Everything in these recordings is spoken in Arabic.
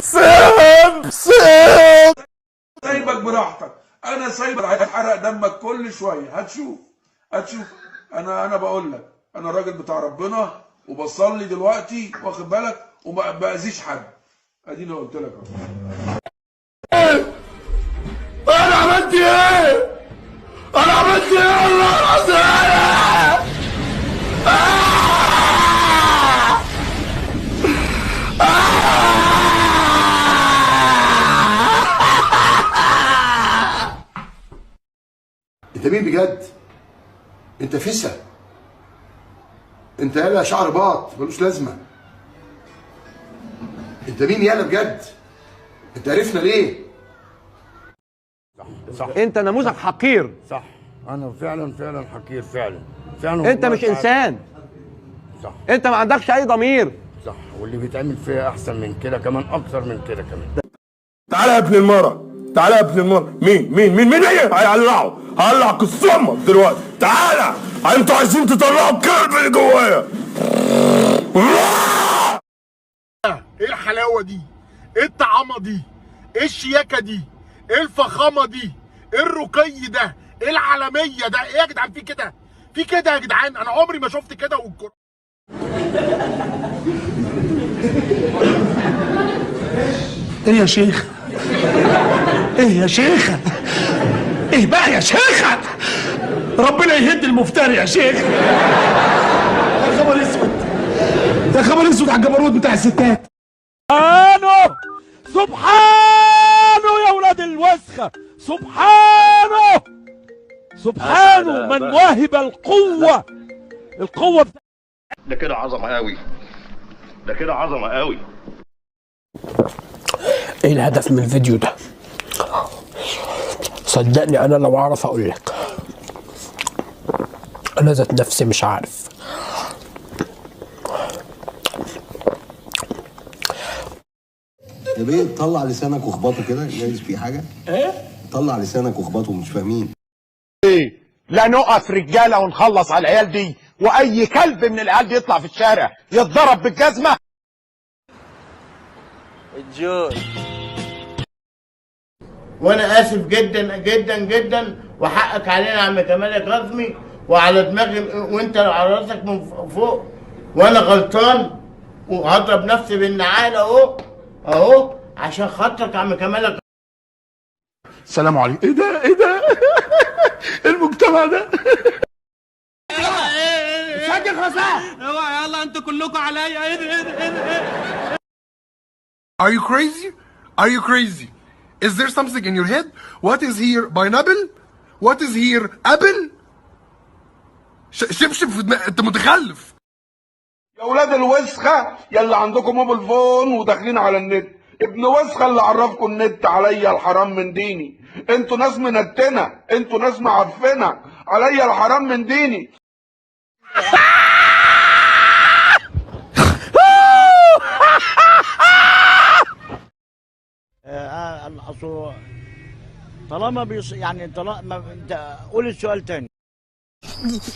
سام سايبك براحتك، انا سايبك هتحرق دمك كل شويه، هتشوف. انا بقول لك انا راجل بتاع ربنا وبصلي دلوقتي، واخد بالك، وما باذيش حد. اديني قلت لك اهو. انا عملت ايه؟ الله العظيم. انت مين بجد؟ انت فسا، انت يالا شعر باط ملوش لازمه. انت مين يالا بجد؟ انت عرفنا ليه؟ صح انت نموذج حقير. صح انا فعلا حقير فعلا انت مش انسان. صح انت ما عندكش اي ضمير. صح، واللي بيتعمل فيها احسن من كده كمان، اكتر من كده كمان. تعالى يا ابن المرة، تعالى يا ابن المرة. مين هيقلعوا قصامك دلوقتي. تعالى، انتوا عايزين تطلعوا الكلب اللي جوايا. ايه الحلاوه دي؟ ايه الطعامه دي؟ ايه الشياكه دي؟ ايه الفخامه دي؟ ايه الرقي ده؟ ايه العالميه ده؟ ايه يا جدعان في كده؟ في كده يا جدعان؟ انا عمري ما شفت كده. ايه يا شيخ؟ ايه يا شيخة؟ ايه بقى يا شيخة؟ ربنا يهد المفتري يا شيخ. يا خبر اسود، يا خبر اسود على الجبروت بتاع الستات. سبحانه يا ولاد الوسخة، سبحانه من وهب القوة ده كده عظمة قوي. ايه الهدف من الفيديو ده؟ صدقني انا لو اعرف اقول لك. انا ذات نفسي مش عارف. يا بيه طلع لسانك واخبطه كده، جايز في حاجه؟ ايه؟ طلع لسانك واخبطه، مش فاهمين. ايه؟ لا نقف رجالة ونخلص على العيال دي، واي كلب من العيال دي يطلع في الشارع يتضرب بالجزمة. وانا اسف جدا جدا جدا، وحقك علينا يا عم كمال الغزمي، وعلى دماغي وانت على راسك من فوق، وانا غلطان وهضرب نفسي بالنعال اهو عشان خاطرك يا عم كمال. السلام عليكم. ايه ده؟ المجتمع ده. سجل خلاص. يلا انتوا كلكم عليا. ايه ده؟ Are you crazy? Is there something in your head? What is here? Pineapple? What is here? Apple? شبشب في دماغك، انت متخلف. يا ولاد الوسخه يلا عندكم موبايل فون وداخلين على النت، ابن وسخه اللي عرفكم النت عليا الحرام من ديني. انتوا ناس منتنه، انتوا ناس معفنه، عليا الحرام من ديني. طالما انت قول السؤال تاني.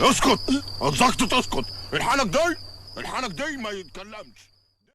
اسكت، انصحك تسكت. الحنك دي ما يتكلمش.